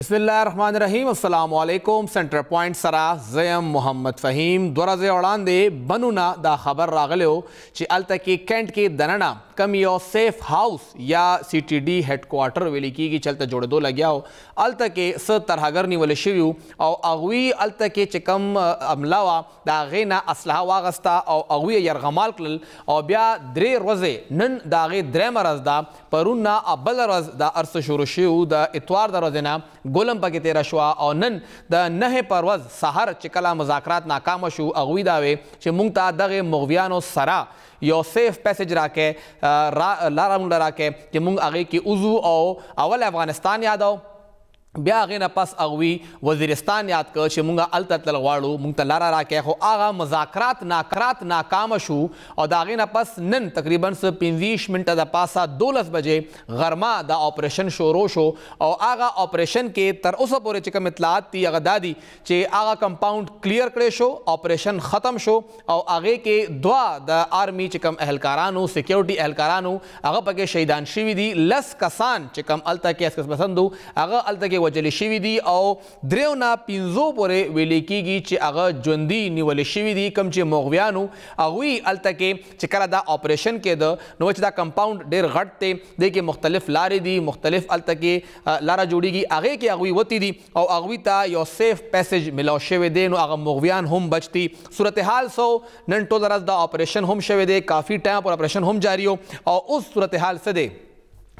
बिस्मिल्लाहिर्रहमानिर्रहीम अस्सलामुअलैकुम। Centre point सरा ज़यम मोहम्मद फ़हीम द्वरज़ औड़ांदे बनूना दा खबर रागलो ची अलतकी कैंट की दनना कम यो सेफ हाउस या CTD हेडक्वार्टर वेली की चलते जोड़े दो लग्या हो अलतके स तरहगर नी वले शिव्यू और अगवी अलतके चिकम अमलावा दा गेना असलहा वागस्ता और अगवी यरगमाल कल और ब्या द्रे रोज़े नन दागे द्रे मरज दा परुन्ना अब्बल रज दा अर्स शुरू शिव दा इतवार दा रोज़ना गोलम पके तेरा शुआ और नन द नहे परवज सहर चिकला मुज़ाकरात नाकाम शु अगवी दावे चे मुंगता दगे मुगवियानो सरा यो सेफ पैसेज राके लारा मुंडा राके कि मुंग आगे की उज़ू और अवल अफगानिस्तान याद आओ ब्या आगे न पस अगवी वजीरिस्तान याद कर चे मुंगा अल तलवाड़ू मुंग तलारा राके हो आगा मुज़ाकरात नाकाम शु और दागे न पस नन तकरीबन से 25 मिनट दा पासा 2 बजे गरमा दा ऑपरेशन शोरो शो और आगा ऑपरेशन के तर उस पूरे चिकम इतलात ती अगदादी चे आगा कंपाउंड क्लियर करे शो ऑपरेशन ख़त्म शो और आगे के दुआ द आर्मी चिकम एहलकारानू सिक्योरिटी एहलकारानू आगा पके शहीदान शिविदी लस कसान चिकम अल तक के पसंदू आगा अल तक वजली शिविदी और द्रेवना पिंजो पोरे वेली की चे अग जुंदी निवले शिविदी कम चे मोगवियानु अगवी अलतके चिकला दा ऑपरेशन के द नोचदा कंपाउंड डेर घटते देखिए मुख्तलिफ लारे दी मुख्तलिफ अलतके लारा जोड़ी की आगे के अगवी वती दी और अगवी ता यो सेफ पैसेज मिलो शेवे दे नो अग मोगवियान हम बचती सूरत हाल सो नन टो दरज दा ऑपरेशन हम शेवे दे काफ़ी टाइम पर ऑपरेशन हम जारी हो और उस सूरत हाल से दे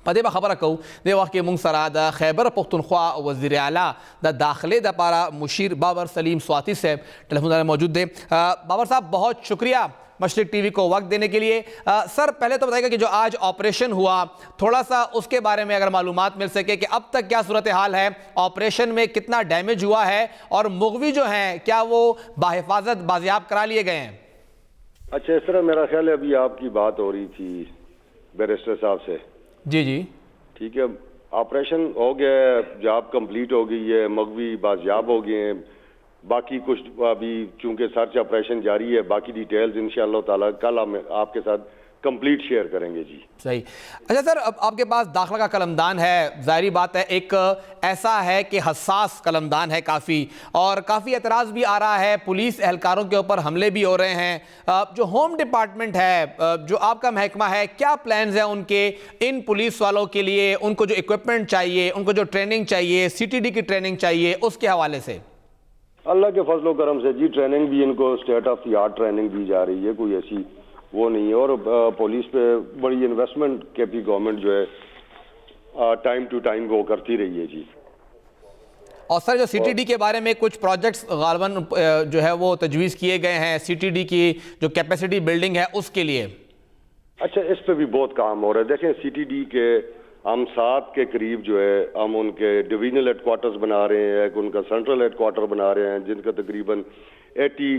पदे बा खबर कहूँ दे वाक़ मुंग सरा द खैबर पख्तूनख्वा वज़ीर आला द दाखिले द पारा मुशीर बाबर सलीम स्वाति साहब टेलीफोन में मौजूद थे। बाबर साहब बहुत शुक्रिया मशरिक टीवी को वक्त देने के लिए। सर पहले तो बताइएगा कि जो आज ऑपरेशन हुआ थोड़ा सा उसके बारे में अगर मालूमात मिल सके कि अब तक क्या सूरत हाल है, ऑपरेशन में कितना डैमेज हुआ है और मुगवी जो हैं क्या वो बाहिफाजत बाजियाब करा लिए गए हैं? अच्छा, इस तरह मेरा ख्याल है अभी आपकी बात हो रही थी बैरिस्टर साहब से। जी जी ठीक है, ऑपरेशन हो गया, जॉब कंप्लीट हो गई है, मगवी बाजियाब हो गए हैं। बाकी कुछ अभी चूंकि सर्च ऑपरेशन जारी है, बाकी डिटेल्स इंशाअल्लाह ताला कल हम आपके साथ कंप्लीट शेयर करेंगे। जी सही। अच्छा सर, अब आपके पास दाखिला का कलमदान है, जाहिर बात है एक ऐसा है कि हसास कलमदान है काफ़ी, और काफ़ी एतराज़ भी आ रहा है, पुलिस एहलकारों के ऊपर हमले भी हो रहे हैं। जो होम डिपार्टमेंट है, जो आपका महकमा है, क्या प्लान्स हैं उनके इन पुलिस वालों के लिए? उनको जो इक्विपमेंट चाहिए, उनको जो ट्रेनिंग चाहिए, CTD की ट्रेनिंग चाहिए, उसके हवाले से? अल्लाह के फजलो करम से जी ट्रेनिंग भी इनको state of the art training दी जा रही है, कोई ऐसी वो नहीं है। और पुलिस पे बड़ी इन्वेस्टमेंट केपी गवर्नमेंट जो है टाइम टू टाइम वो करती रही है। जी और सर जो CTD के बारे में कुछ प्रोजेक्ट्स गालबन जो है वो तजवीज़ किए गए हैं, CTD की जो कैपेसिटी बिल्डिंग है उसके लिए। अच्छा, इस पे भी बहुत काम हो रहा है। देखें CTD के हम 7 के करीब जो है हम उनके डिविजनल हेडक्वार्टर्स बना रहे हैं, उनका सेंट्रल हेडक्वार्टर बना रहे हैं जिनका तकरीबन 80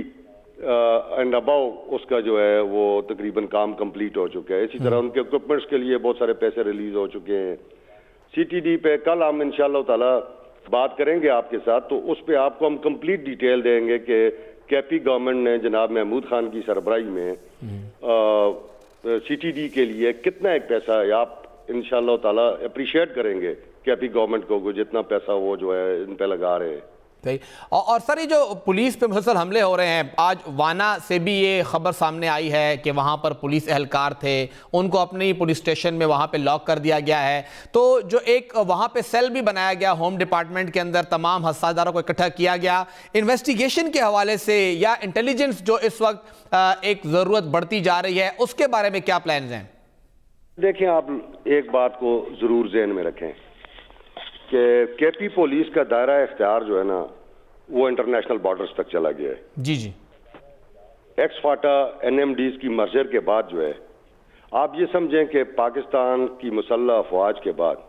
एंड अबाउ उसका जो है वो तकरीबन काम कंप्लीट हो चुका है। इसी तरह उनके इक्विपमेंट्स के लिए बहुत सारे पैसे रिलीज हो चुके हैं। CTD पे कल हम इंशाअल्लाह ताला बात करेंगे आपके साथ, तो उस पे आपको हम कंप्लीट डिटेल देंगे कि केपी गवर्नमेंट ने जनाब महमूद खान की सरबराही में CTD के लिए कितना एक पैसा है, आप इंशाअल्लाह ताला अप्रिशिएट करेंगे केपी गवर्नमेंट को जितना पैसा वो जो है इन पे लगा रहे हैं। और सर ये जो पुलिस पे मुसलसल हमले हो रहे हैं, आज वाना से भी ये खबर सामने आई है कि वहाँ पर पुलिस एहलकार थे, उनको अपने पुलिस स्टेशन में वहाँ पे लॉक कर दिया गया है। तो जो एक वहाँ पे सेल भी बनाया गया होम डिपार्टमेंट के अंदर, तमाम हसासदारों को इकट्ठा किया गया। इन्वेस्टिगेशन के हवाले से या इंटेलिजेंस जो इस वक्त एक ज़रूरत बढ़ती जा रही है, उसके बारे में क्या प्लान हैं? देखें, आप एक बात को ज़रूर ज़हन में रखें कि केपी पुलिस का दायरा इख्तियार जो है ना वो इंटरनेशनल बॉर्डर्स तक चला गया है। जी जी एक्स-फाटा NMDs की मर्जर के बाद जो है आप ये समझें कि पाकिस्तान की मुसल्लह अफवाज के बाद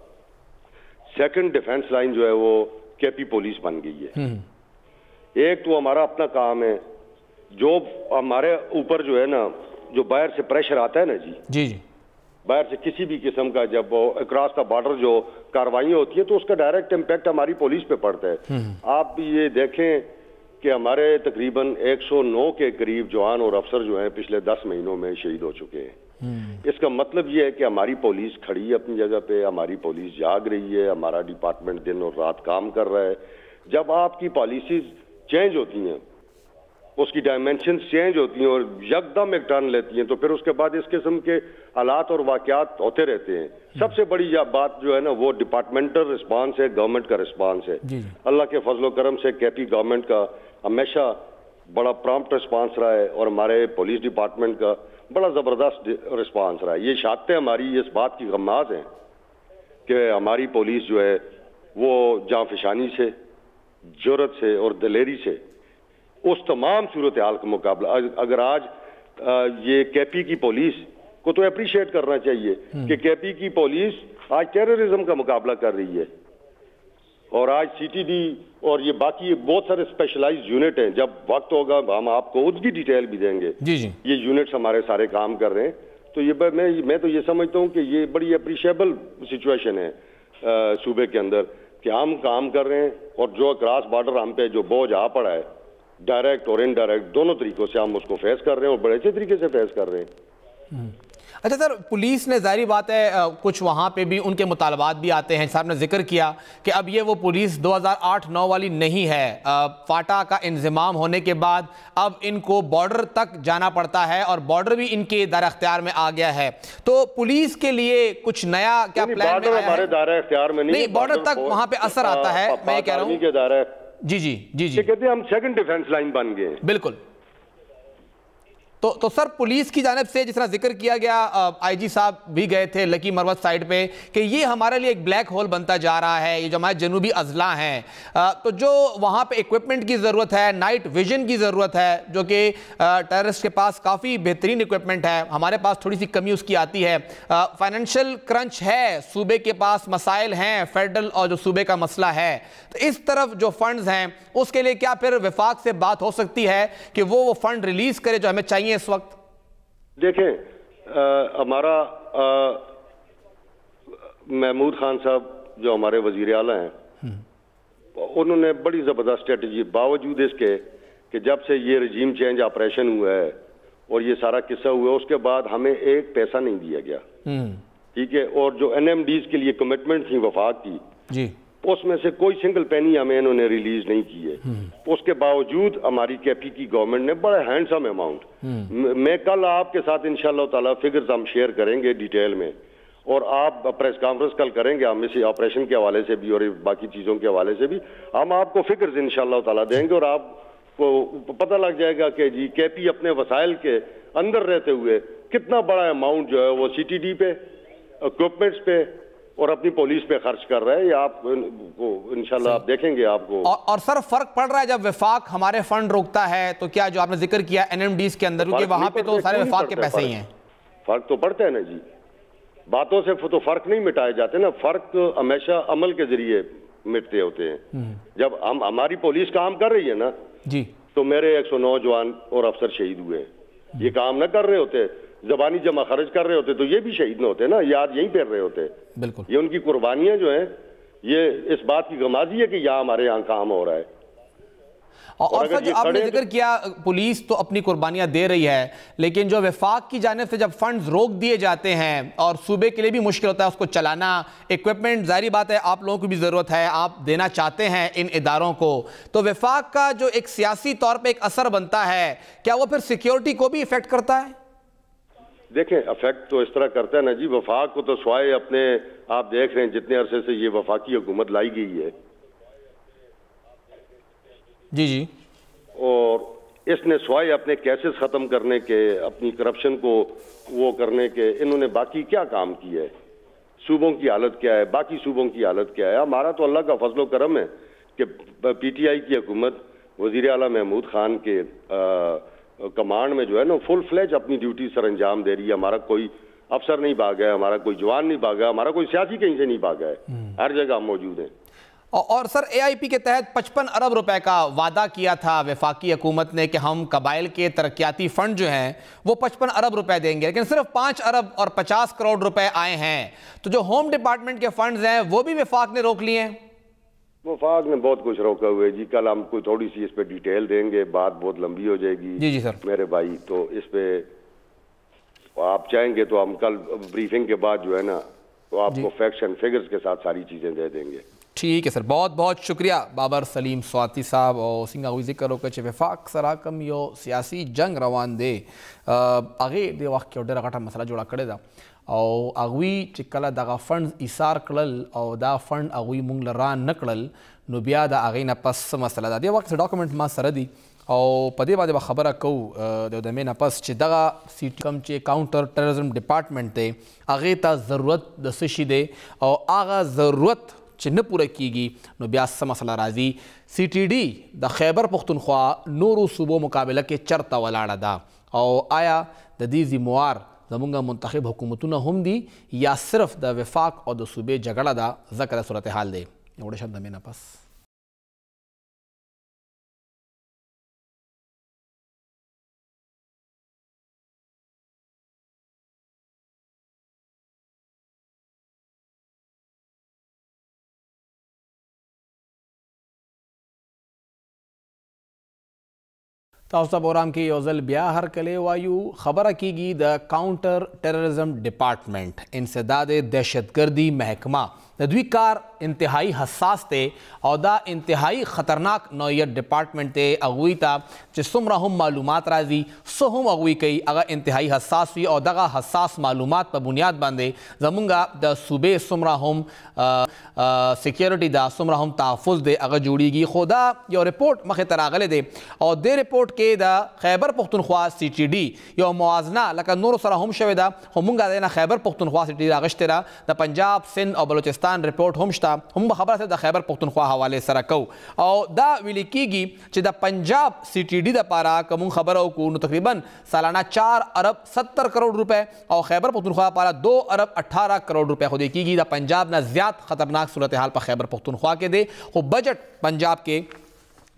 सेकंड डिफेंस लाइन जो है वो केपी पुलिस बन गई है। एक तो हमारा अपना काम है, जो हमारे ऊपर जो है ना जो बाहर से प्रेशर आता है ना जी जी बाहर से किसी भी किस्म का जब अक्रॉस द बॉर्डर जो कार्रवाइयाँ होती है तो उसका डायरेक्ट इम्पैक्ट हमारी पुलिस पे पड़ता है। आप ये देखें कि हमारे तकरीबन 109 के करीब जवान और अफसर जो हैं पिछले 10 महीनों में शहीद हो चुके हैं। इसका मतलब ये है कि हमारी पुलिस खड़ी है अपनी जगह पे, हमारी पुलिस जाग रही है, हमारा डिपार्टमेंट दिन और रात काम कर रहा है। जब आपकी पॉलिसीज चेंज होती हैं, उसकी डायमेंशन चेंज होती हैं और यकदम एक टर्न लेती हैं, तो फिर उसके बाद इस किस्म के हालात और वाकयात होते रहते हैं। सबसे बड़ी बात जो है ना, वो डिपार्टमेंटल रिस्पांस है, गवर्नमेंट का रिस्पांस है। अल्लाह के फजलो करम से केपी गवर्नमेंट का हमेशा बड़ा प्रॉम्प्ट रिस्पांस रहा है और हमारे पुलिस डिपार्टमेंट का बड़ा ज़बरदस्त रिस्पांस रहा है। ये शहादतें हमारी इस बात की गम्माज़ हैं कि हमारी पुलिस जो है वो जांफशानी से, जुर्रत से और दिलेरी से उस तमाम सूरत हाल का मुकाबला, अगर आज ये केपी की पुलिस को तो अप्रिशिएट करना चाहिए कि केपी की पुलिस आज टेररिज्म का मुकाबला कर रही है और आज सीटीडी और ये बाकी बहुत सारे स्पेशलाइज्ड यूनिट हैं। जब वक्त होगा हम आपको उसकी डिटेल भी देंगे। ये यूनिट्स हमारे सारे काम कर रहे हैं। तो ये मैं तो ये समझता हूँ कि ये बड़ी अप्रिशिएबल सिचुएशन है सूबे के अंदर कि हम काम कर रहे हैं और जो क्रॉस बॉर्डर हम पे जो बोझ आ पड़ा है, डायरेक्ट और इनडायरेक्ट दोनों तरीकों से हम उसको फेस कर रहे हैं और बड़े अच्छे तरीके से फेस कर रहे हैं। अच्छा सर, पुलिस ने जाहिर बात है कुछ वहाँ पे भी उनके मुतालबात भी आते हैं। साहब ने जिक्र किया कि अब ये वो पुलिस 2008-9 वाली नहीं है। फाटा का इंजमाम होने के बाद अब इनको बॉर्डर तक जाना पड़ता है और बॉर्डर भी इनके दायरा इख्तियार में आ गया है। तो पुलिस के लिए कुछ नया क्या प्लान में हमारे दायरा इख्तियार में नहीं, बॉर्डर तक वहाँ पे असर आता है। मैं कह रहा हूँ जी कहते हैं हम सेकंड डिफेंस लाइन बन गए। बिल्कुल। तो सर, पुलिस की जानिब से जिस तरह जिक्र किया गया, आईजी साहब भी गए थे लकी मरवत साइड पे, कि ये हमारे लिए एक ब्लैक होल बनता जा रहा है, ये जो हमारे जनूबी अजला हैं, तो जो वहाँ पे इक्विपमेंट की ज़रूरत है, नाइट विजन की ज़रूरत है, जो कि टेररिस्ट के पास काफ़ी बेहतरीन इक्विपमेंट है, हमारे पास थोड़ी सी कमी उसकी आती है। फाइनेंशियल क्रंच है, सूबे के पास मसाइल हैं, फेडरल और जो सूबे का मसला है, तो इस तरफ जो फंड्स हैं उसके लिए क्या फिर वफाक से बात हो सकती है कि वो फंड रिलीज करे जो हमें चाहिए इस वक्त? देखें, हमारा महमूद खान साहब जो हमारे वजीर आला हैं, उन्होंने बड़ी जबरदस्त स्ट्रेटजी, बावजूद इसके कि जब से ये रजीम चेंज ऑपरेशन हुआ है और ये सारा किस्सा हुआ, उसके बाद हमें एक पैसा नहीं दिया गया। ठीक है। और जो NMDs के लिए कमिटमेंट थी वफाक की जी, उसमें से कोई सिंगल पेनी हमें इन्होंने रिलीज नहीं की है। उसके बावजूद हमारी केपी की गवर्नमेंट ने बड़ा हैंडसम अमाउंट, मैं कल आपके साथ इंशाल्लाह ताला फिगर्स हम शेयर करेंगे डिटेल में, और आप प्रेस कॉन्फ्रेंस कल करेंगे हम इसी ऑपरेशन के हवाले से भी और बाकी चीजों के हवाले से भी हम आपको फिगर्स इंशाल्लाह ताला देंगे और आपको पता लग जाएगा कि जी केपी अपने वसाइल के अंदर रहते हुए कितना बड़ा अमाउंट जो है वो CTD पे, इक्विपमेंट्स पे और अपनी पुलिस पे खर्च कर रहा है। ये आप इंशाल्लाह आप देखेंगे आपको। और सर, फर्क पड़ रहा है जब वफाक हमारे फंड रोकता है, तो क्या जो आपने जिक्र किया NMDs के अंदर, क्योंकि वहां पे तो सारे वफाक के पैसे ही हैं। फर्क तो पड़ता है ना जी, बातों से तो फर्क नहीं मिटाए जाते ना, फर्क हमेशा अमल के जरिए मिटते होते हैं। जब हमारी पुलिस काम कर रही है ना जी, तो मेरे 109 जवान और अफसर शहीद हुए, ये काम न कर रहे होते, जबानी जमा खर्च कर रहे होते, तो ये भी शहीद न होते ना, याद यहीं फेर रहे होते। बिल्कुल। ये उनकी कुर्बानियां जो हैं, ये इस बात की गमाजी है कि यहाँ हमारे यहाँ काम हो रहा है। और सर, जो आपने जिक्र किया, पुलिस तो अपनी कुर्बानियां दे रही है, लेकिन जो वफाक की जानिब से जब फंड्स रोक दिए जाते हैं और सूबे के लिए भी मुश्किल होता है उसको चलाना, इक्विपमेंट जाहिर बात है आप लोगों की भी ज़रूरत है, आप देना चाहते हैं इन इदारों को, तो वफाक का जो एक सियासी तौर पर एक असर बनता है, क्या वो फिर सिक्योरिटी को भी इफेक्ट करता है? देखें, अफेक्ट तो इस तरह करता है ना जी, वफाक को तो स्वाय अपने, आप देख रहे हैं जितने अरसे से ये वफाकी हुकूमत लाई गई है जी, और इसने स्वाय अपने केसेस खत्म करने के, अपनी करप्शन को वो करने के, इन्होंने बाकी क्या काम किया है? सूबों की हालत क्या है, बाकी सूबों की हालत क्या है? हमारा तो अल्लाह का फजलो करम है कि PTI की हुकूमत वजीर आला महमूद खान के कमांड में जो है ना फुल फ्लेज अपनी ड्यूटी सर अंजाम दे रही है। हमारा कोई अफसर नहीं भागा है, हमारा कोई जवान नहीं भागा, हमारा कोई सियासी कहीं से नहीं भागा है, हर जगह मौजूद है। और सर, AIP के तहत 55 अरब रुपए का वादा किया था वफाकी हुकूमत ने कि हम कबाइल के तरक्याती फंड जो हैं वो 55 अरब रुपए देंगे, लेकिन सिर्फ 5 अरब और 50 करोड़ रुपए आए हैं। तो जो होम डिपार्टमेंट के फंड्स हैं वो भी वफाक ने रोक लिए हैं। वफाक ने बहुत कुछ रोका हुआ है जी, कल हम कोई थोड़ी सी इस पे डिटेल देंगे, बात बहुत लंबी हो जाएगी। जी सर, मेरे भाई, तो इस पे आप चाहेंगे तो हम कल ब्रीफिंग के बाद जो है ना तो आपको फैक्ट्स एंड फिगर्स के साथ सारी चीज़ें दे देंगे। ठीक है सर, बहुत बहुत शुक्रिया बाबर सलीम स्वाति साहब और सिंगा हुई जिक्र हो कि वफाक सराकम यो सियासी जंग रवान दे आगे दे वाक़ डेरा घटा मसला जोड़ा करे दा और अगवी चिकला दगा फंड इसार कड़ल और दा फंड अगवी मुंग लरान न कड़ल नो बिया दा आगे न पस मसला दा दे वक्त डॉक्यूमेंट मा सरदी और पदे बाद खबर कहूँ दे में न पस चे दगा सीट कम चे काउंटर टेररिज्म डिपार्टमेंट ते आगे ता ज़रूरत दसिशी दे और आगा ज़रूरत चिन्ह पूरा कीगी नो ब्यास मसला राजी CTD द खैबर पख्तूनख्वा नूरू सूबों मुकाबला के चरता वलाड़ा दा और आया द दी जिम्मेवार जमुंगा मुंतखब हुकूमतुना हम दी या सिर्फ द वफाक और द सूबे झगड़ा दा ज़कर सूरत हाल दे एवढे शब्द में न पस। ताउसा प्रोग्राम की योजल ब्या हर कले वायु खबर कीगी द काउंटर टेररिज्म डिपार्टमेंट इंसदाद दहशतगर्दी महकमा नदवी कार इंतहाई हसास थे और दा इंतहाई ख़तरनाक नौयत डिपार्टमेंट थे अगुई था जिसम हम मालूमात राजी सोहम अगुई कई अगर इंतहाई हसास हुई और दगा हसास मालूमात पर बुनियाद बांधे जमुंगा द सूबे सुमरा हम सिक्योरिटी दा सुमरा हम तहफ़ुज़ दे अगर जुड़ीगी खुदा यो रिपोर्ट मखे तरागले दे और दे रिपोर्ट के द खैबर पख्तूनख्वा CTD यो मुआजना लका नूर सरा हम शवेदा हमूंगा देना खैबर पख्तूनख्वा CTD रागश्तरा द पंजाब सिंध और बलोचिस्तान रिपोर्ट हमश्ता हम खबर से द खैबर पख्तूनख्वा हवाले सरा कौ और दा विलिकीगी चे द पंजाब CTD द पारा कमुं खबरों को तकरीबन सालाना 4 अरब 70 करोड़ रुपए और खैबर पख्तूनख्वा पारा 2 अरब 18 करोड़ रुपए खुद कीगी द पंजाब न ज़्यादा खतरनाक सूरत हाल पर खैबर पख्तूनख्वा के दे वो बजट पंजाब के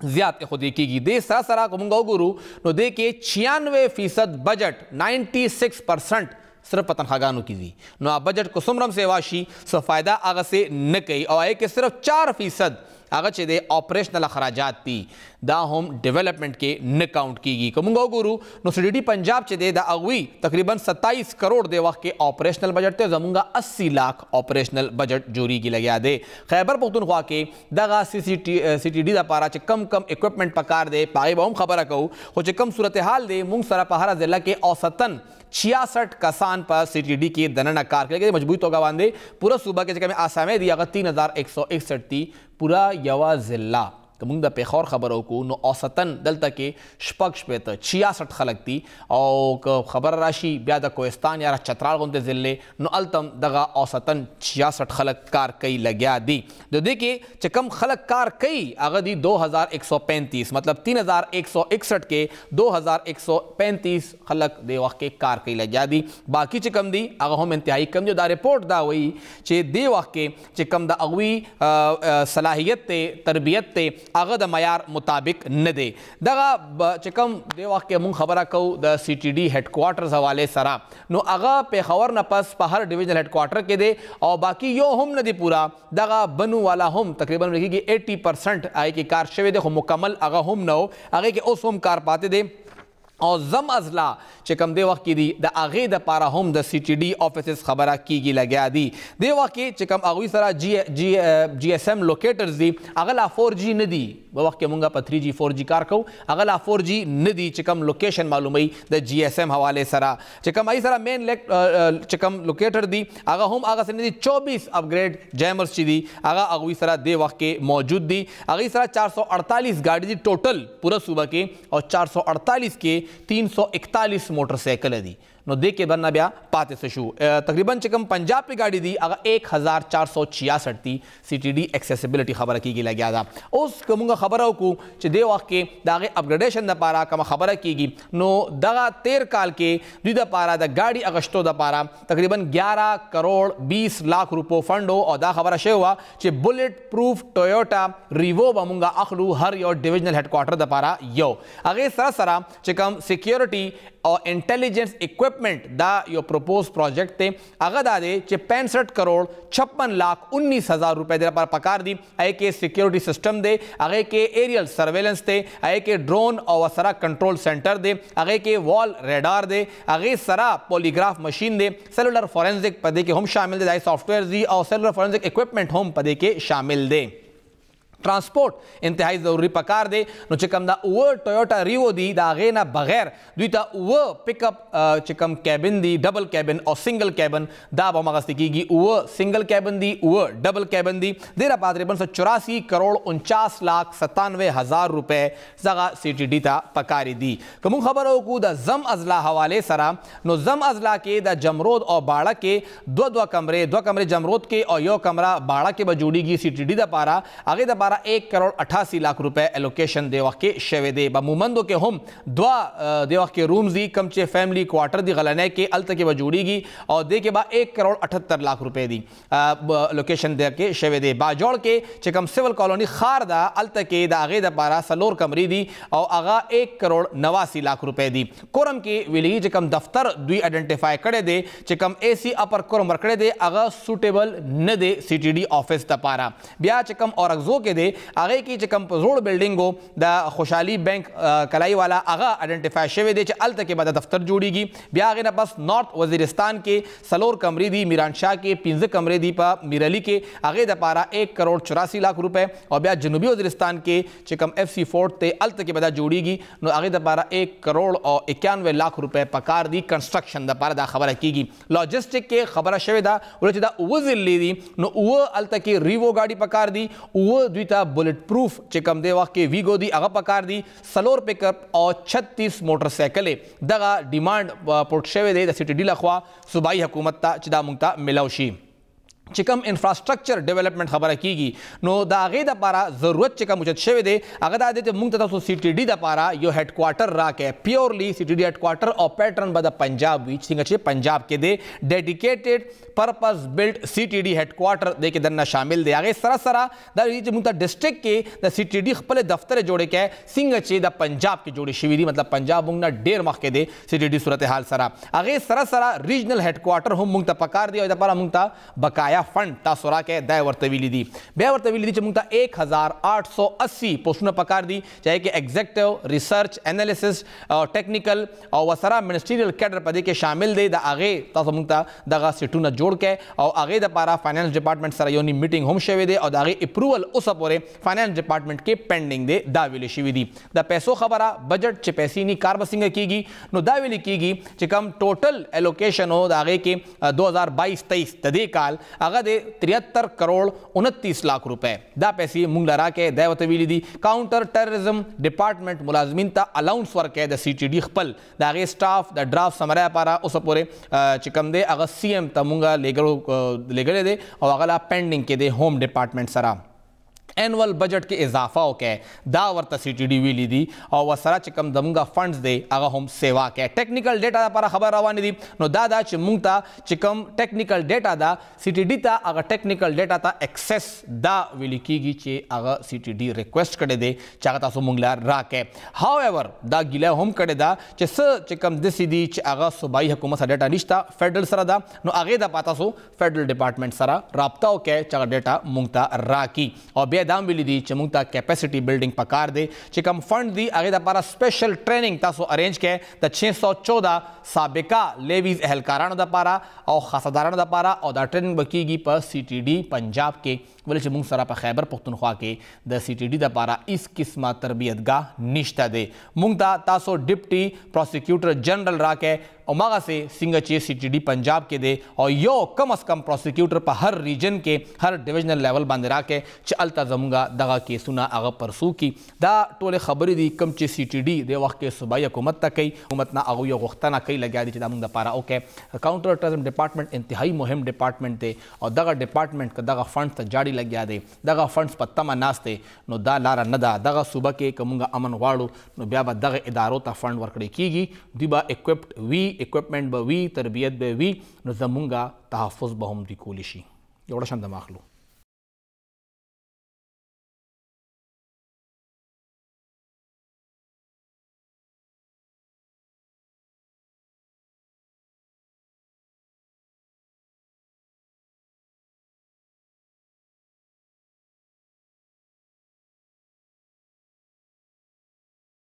ज़्यादा खुदी की दे सरा सरा कमुंगा गुरु नो दे के 96% बजट 96% सिर्फ पतनखागानों की दी नो आ बजट को सुमरम से वाशी सो फ़ायदा आगे से न कही और आए कि सिर्फ 4% आगे चे दे ऑपरेशनल अखराजात थी दा होम डेवलपमेंट के न काउंट की गई कमुंगा गुरु नो CTD पंजाब चे दे दा अगवी तकरीबन 27 करोड़ दे वक्त के ऑपरेशनल बजट थे जमुंगा 80 लाख ऑपरेशनल बजट जोरी की लगे दे खैबर पख्तूनख्वा के दगा CTD दा पारा चे कम इक्विपमेंट पकार दे पाए बहुम खबर कहूँ हो चे कम सूरत हाल दे मुंग सरा पहारा जिला के औसतन 66 कसान पर CTD के दनना कार के मजबूत होगा बांधे पूरा सूबा के जगह में आसामे दिया 3161 थी पूरा यवा जिला कमुंग द पेखौर खबरों को नो औसतन दल तक के शपक्ष पे 66 खलक थी और खबर राशि ब्याद कोस्तान यार चतराल गुंते जिले नो अलतम दगा औसतन 66 खलक कार कई लग्या दी जो देखिए चकम खलक कार कई अगदी 2135 मतलब 3161 के 2135 खलक दे वक्त के कार कई लग्या दी बाकी चिकम दी अगर हम इंतहाई कम जो दा रिपोर्ट दा वही चे दे वक्त के चिकम दा अगवी सलाहियत ते तरबियत ते आगा द मयार मुताबिक न दे दगा चिकम दे वाक़ मुंग खबर कहूँ द CTD हेडक्वार्टर्स हवाले सरा नो आगा पेखवर न पस पहर डिवीजनल हेडक्वार्टर के दे और बाकी यो हम न दे पूरा दगा बनू वाला हम तकरीबन लिखी 80% आए कि कार शवे देखो मुकम्मल आगा हम न हो आगे के उस हम कार पाते दे और जम अजला चिकम दे वक्त की दी द आगे द पारा हम द CTD ऑफिस खबर की गी लग्या दी दे वक्त चिकम अगवी सरा GSM लोकेटर्स दी अगला 4G न दी वक्त मुंगा पर 3G 4G कार कहूँ अगला 4G न दी चिकम लोकेशन मालूम द GSM हवाले सरा चिकम आई सरा मेन चिकम लोकेटर दी आगा हम आगा से दी 24 अपग्रेड जैमर्स ची दी आगा अगवी सरा दे वक्त के मौजूद दी अगली सरा 448 गाड़ी दी टोटल पूरा सूबा के और 448 के 341 मोटरसाइकिल दी नो देख के बनना ब्या पाते से शू तकरीबन चिकम पंजाब की गाड़ी दी अगर 1466 थी CTD एक्सेसिबिलिटी खबर की लग गया था उस कमुंगा खबर को दे वाक़े दागे अपग्रेडेशन द पारा कम खबर की नो दगा 13 काल के द पारा द गाड़ी अगस्तों द पारा तकरीबन 11 करोड़ 20 लाख रुपये फंड हो और दा खबर शे हुआ चे बुलेट प्रूफ टोयोटा रिवो बमुंगा अखलू हर योर डिविजनल हेडक्वार्टर द पारा यो आगे सरा सरा चिकम सिक्योरिटी और इंटेलिजेंस इक्विपमेंट दा यो प्रपोज प्रोजेक्ट थे अगर दादे 65 करोड़ 56 लाख 19,000 रुपए दे पर पकार दी आए के सिक्योरिटी सिस्टम दे आगे के एरियल सर्वेलेंस दे आए के ड्रोन और वसरा कंट्रोल सेंटर दे आगे के वॉल रेडार दे आगे सरा पॉलीग्राफ मशीन दे सेलुलर फॉरेंसिक पदे के हम शामिल दे सॉफ्टवेयर दी और सेलुलर फॉरेंसिक इक्विपमेंट हम पदे के शामिल दे ट्रांसपोर्ट इंतहाई जरूरी पकार दे नो चिकम दा वो टोयोटा रिवो दी दागे ना बगैर दुईता वो पिकअप चिकम कैबिन दी डबल कैबिन और सिंगल कैबिन दा बमगस्ती की वो सिंगल कैबिन दी वो डबल कैबिन दी देरा पादरेबन 84 करोड़ 49 लाख 97,000 रुपए जगह CTD ता पकारी दी कमु खबरों को दा जम अजला हवाले सरा नो जम अजला के दा जमरोद और बाड़ा के दो कमरे जमरोद के और यो कमरा बाड़ा के बजूड़ी की CTD दा पारा आगे दा 1 करोड़ 88 लाख रुपए एलोकेशन देवा के शेवेदे बमुमंदो के हम द्वा देवा के रूम्स दी कमचे फैमिली क्वार्टर दी गलने के अल्त के बजूड़ीगी और दे के बाद 1 करोड़ 78 लाख रुपए दी लोकेशन दे के शेवेदे बाजौड़ के चिकम सिविल कॉलोनी खारदा अल्त के दागे दा पारा सलोर कमरी दी और आगा 1 करोड़ 89 लाख रुपए दी कोरम के विली चिकम दफ्तर दुई आइडेंटिफाई करे दे चिकम AC अपर कोरम रखड़े दे आगा सूटेबल न दे CTD ऑफिस दा पारा ब्या चिकम और अगजो के दे आगे की चिकम रोड बिल्डिंगो दा खुशहाली बैंक कलाई वाला आगा आइडेंटिफाई शेवे दे अल्त के बाद दफ्तर जोड़ीगी ब्या आगे ना बस नॉर्थ वजीरिस्तान के सलोर कमरी दी मीरान शाह के पिंज कमरे दी पा मिरली के आगे दपारा 1 करोड़ 84 लाख रुपए और ब्या जनूबी वजीरिस्तान के चिकम FC फोर्ट ते अल्त के बाद जोड़ीगी नो आगे दपारा 1 करोड़ और 91 लाख रुपए पकार दी कंस्ट्रक्शन दपारा दा खबर कीगी लॉजिस्टिक के खबर शेवे दा उलचिदा वो जिल्ली दी नो वो अल्त के रिवो गाड़ी पकार दी वो द्विता बुलेट प्रूफ चिकम देवा के वीगो दी अगा पकार दी सलोर पिकअप और 36 मोटरसाइकिलें दगा डिमांड पोर्टशेवे दे CTD लखवा सूबाई हुकूमत ता चिदा मुंगता मिलावशी चिकम इंफ्रास्ट्रक्चर डेवलपमेंट खबर कीगी नो दागे दा पारा जरूरत चिकम मुझे शेवे दे अगर दा देते मुंग तथा CTD दा पारा यो हेडक्वार्टर रा के प्योरली CTD हेडक्वार्टर और पैटर्न बदा पंजाब बीच सिंगचे पंजाब के दे dedicated purpose built CTD headquarter दे के दन्ना शामिल दे आगे सरासरा दा मुंगता डिस्ट्रिक्ट के दा CTD खपले दफ्तर जोड़े के सिंगचे दा पंजाब के जोड़े शिविरी मतलब पंजाब मुंगना डेर मख के दे CTD सूरत हाल सरा आगे सरासरा रीजनल हेडक्वार्टर हम मुंगता पकार दिया दा पारा मुंगता बकाया फंड तासुरा के दय वर्तविली दी बे वर्तविली दी मुंगता 1880 पोस्टन पकार दी चाहे कि एग्जीक्यूटिव रिसर्च एनालिसिस और टेक्निकल और वसरा मिनिस्ट्रियल कैडर पदे के शामिल दे दा आगे तासु मुंगता दगा सिटू न जोड़ के और आगे दा पारा फाइनेंस डिपार्टमेंट सरा योनी मीटिंग हम शेवे दे और आगे अप्रूवल उस पोरे फाइनेंस डिपार्टमेंट के पेंडिंग दे दाविली शिवी दी दा पैसो खबरा बजट चे पैसी नी कारबसिंग कीगी नो दाविली कीगी चिकम टोटल एलोकेशन हो आगे के 2022-23 तदे काल आगा दे 73 करोड़ 29 लाख रुपए दा पैसे मुंगलरा के दैवतवीली दी काउंटर टेररिज्म डिपार्टमेंट मुलाजमीन ता अलाउंस वर्क है द CTD खपल दागे स्टाफ द ड्राफ्ट समरा पारा उस पूरे चिकम दे अगर CM तमुंगा लेगले दे और अगला पेंडिंग के दे होम डिपार्टमेंट सरा एनुअल बजट के इजाफा हो के दावरता CTD विली दी और वसरा चिकम दमुंगा फंड्स दे आगा हम सेवा के टेक्निकल डेटा पर खबर रवानी दी नो दादा चिमुंगता चिकम टेक्निकल डेटा दा CTD ता अगर टेक्निकल डेटा ता एक्सेस दा विली कीगी चे अगर CTD रिक्वेस्ट करे दे चागता सो मुंगला राके हाउएवर दा गिला हम करे दा चे स चिकम दिसी दी चे अगर सूबाई हुकूमत डेटा निश्ता फेडरल सरा दा नो आगे दा पाता सो फेडरल डिपार्टमेंट सरा राब्ता हो के चागा डेटा मुंगता राकी और दाम बिली दी चमुंगता कैपेसिटी बिल्डिंग पकार दे चिकम फंड दी आगे दा पारा स्पेशल ट्रेनिंग तासो अरेंज के द 614 साबिका लेवीज एहलकारान दा पारा और खासादारान दा पारा और दा ट्रेनिंग बकीगी पर CTD पंजाब के बोले चमुंग सरा पर खैबर पख्तूनख्वा के द CTD दा पारा इस किस्मा तरबियत गाह निश्ता दे मुंगता तासो डिप्टी प्रोसिक्यूटर जनरल रा के और मगा से सिंगचे CTD पंजाब के दे और यो कम अज कम प्रोसिक्यूटर पर हर रीजन के हर डिविजनल लेवल बंदरा के चलता जमुंगा दगा के सुना आगा परसू की दा टोले खबरी दी कम चे CTD दे वक्त के सूबाई हुकूमत तक कई हुकूमत ना आगो यो वक्ता ना कई लगा दी चिदा मुंगा पारा ओके काउंटर टेररिज्म डिपार्टमेंट इंतहाई मुहिम डिपार्टमेंट दे और दगा डिपार्टमेंट का दगा फंड्स तक जारी लग गया दे दगा फंड्स पत्ता में नास्ते नो दा लारा नदा दगा सुबह के कमुंगा अमन वाड़ो नो ब्याबा दगा इदारों ता फंड वर्कड़े कीगी दिबा इक्विपमेंट बवी तरबियत बवी नो जमुंगा तहफ़्फ़ुज़ बहम दी कोलिशी एवढा शांत माखलो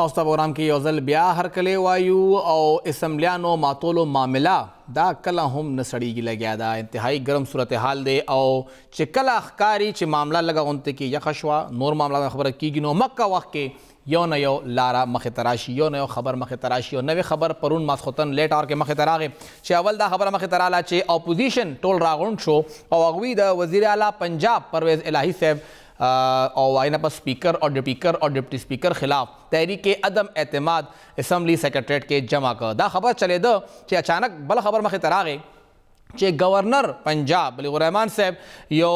اوس پروګرام کې یو ځل بیا هرکلی وایو او اسمبلیانو ماتولو معامله دا کله هم نه سړیږي لګیا دا انتهایی ګرم صورتحال دی او چې کله ښکاري چې معامله لږه غونډه کې یخه شوه نور معامله خبره کېږي نو مکه وخت کې یو نه یو لاره مخې ته راشي یو نه یو خبر مخې ته راشي او نوې خبر پرون ماسخوتن لیټ اور کې مخې ته راغی چې اول دا خبره مخې ته راغله چې اپوزیشن ټول راغونډ شو او هغوی د وزیر اعلی پنجاب پرویز الهی صاحب اور آئینہ پر سپیکر اور ڈپٹی سپیکر خلاف تحریک عدم اعتماد اسمبلی سیکریٹریٹ کے جمع کر دا خبر چلے دا کہ اچانک بل خبر مخی تراغے چې گورنر پنجاب بلیغ الرحمان صاحب یو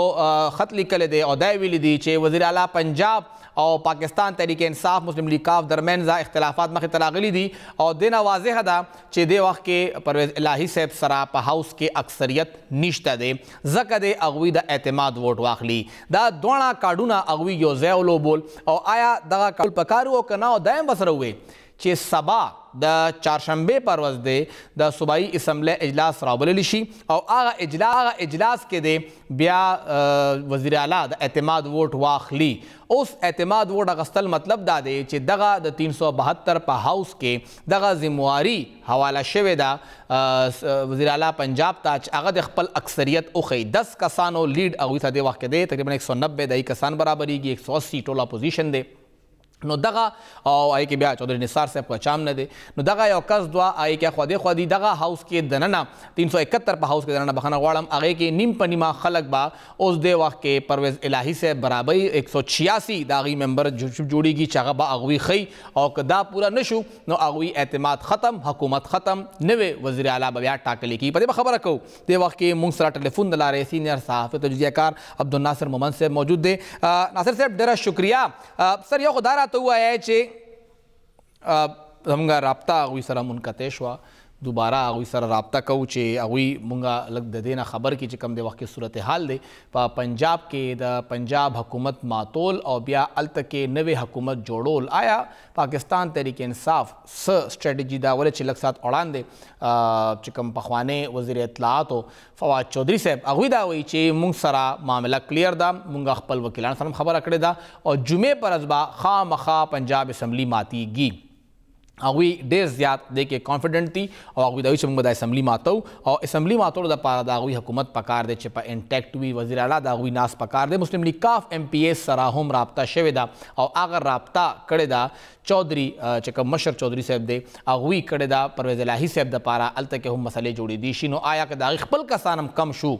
خط لیکلی دی او دا ویلی دی چې وزیر اعلی پنجاب او پاکستان تحریک انصاف مسلم لیگ کاف درمیان اختلافات مخې ته راغلي دي او دینه واضح ده چې دې وخت کې پرویز الهي صاحب سره په هاوس کې اکثریت نشته دی ځکه د هغوی د اعتماد ووټ واخلي دا دواړه کارډونه هغوی یو ځای ولوبول او آیا دغه کارډ پکار و که نه او دا هم ورسره وویل چې سبا د چهارشنبې پر ورځ دی د صوبایي اسمبلی اجلاس راوبللی شي او هغه اجلاس کې دی بیا وزیر اعلی د اعتماد ووټ واخلي اوس اعتماد ووټ اخیستل مطلب دا دی چې دغه د 372 په هاوس کې دغه ذمواري حواله شوې ده وزیر اعلی پنجاب ته چې هغه د خپل اکثریت وښیي 10 کسانو لیډ هغوی ته دې وخت کې دی تقریبا 190 د کسان برابرېږي 180 ټول اپوزیشن دی نو دغه او آی کې بیا چودھری نثار صاحب کو چام نه دی نو دغه یو کس دوه آی کې خو دی دغه هاوس کې دننه 371 په هاوس کې دننه بخښنه غواړم هغې کې نیم په نیمه خلک به اوس دې وخت کې پرویز الهي صاحب برابري 186 د هغوی ممبر جوړېږي چې هغه به هغوی ښیي او که دا پوره نه شو نو هغوی اعتماد ختم حکومت ختم نوې وزیر اعلی به بیا ټاکلی کېږي په دې به خبره کوو دې وخت کې موږ سره ټلیفون د لارې سینئر صحافي تجزیه کار عبدالناصر مومند صاحب موجود دی ناصر صاحب ډېره شکریه سر یو خو دا راته ووایه چې زموږ رابطه هغوی سره منقطع شوه دوباره هغوی سره رابطه کوو چې هغوی مونږ لږ د دې نه خبر کړي چې کوم د وخت کې صورتحال دی په پنجاب کې د پنجاب حکومت ماتول او بیا هلته کې نوې حکومت جوړول آیا پاکستان تحریک انصاف څه سټریټجي دا ولې چې لږ ساعت وړاندې چې کوم پخوانی وزیر اطلاعاتو فواد چودھری صاحب هغوی دا وایي چې مونږ سره معامله کلیر ده مونږ خپل وکیلانو سره خبره کړې ده او جمعې پر ورځ به خامخا پنجاب اسمبلی ماتیږي هغوی ډېر زیات دی کې کانفیډنټ دي او هغوی دا وایي چې موږ به د اسمبلي ماتو او اسمبلي ماتولو دپاره د هغوی حکومت پکار دی چې په انټیکټ وي وزیر اعلی د هغوی ناس پکار دی مسلم لیگ کاف ایم پی ایس سره هم رابطه شوې ده او هغه رابطه کړې ده چودھری چې کوم مشر چودھری صاحب دی هغوی کړې ده پرویز الهي صاحب دپاره هلته کې هم مسلې جوړېدی شي نو آیا که د هغوی خپل کسان هم کم شو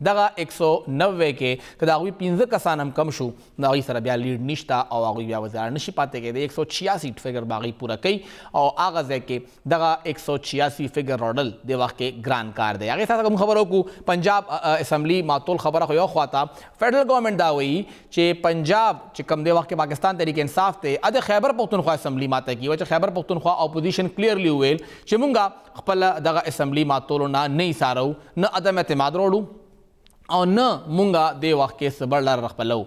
دغه 190 کې که د هغوی 15 کسان هم کم شو د هغوی سره بیا لیډ نشته او هغوی بیا وزیر نشي پاتې کېدی 186 فګر به هغوی پوره کوي او هغه ځای کې دغه 186 فګر راوړل د وخت کې ګران کار دی هغې سره کوم خبره وکړو پنجاب اسمبلی ماتول خبره خو یو خواته فیډرل ګورنمنټ دا وایي چې پنجاب چې کوم د وخت کې پاکستان تحریک انصاف دی د خیبر پختونخوا اسمبلی ماته کیږي چې خیبر پختونخوا اپوزیشن کلیرلی ویل چې مونږ خپل دغه اسمبلی ماتولو نه ایسارو نه عدم اعتماد راوړو او نه مونږ د وخت کې څه بل لاره خپلو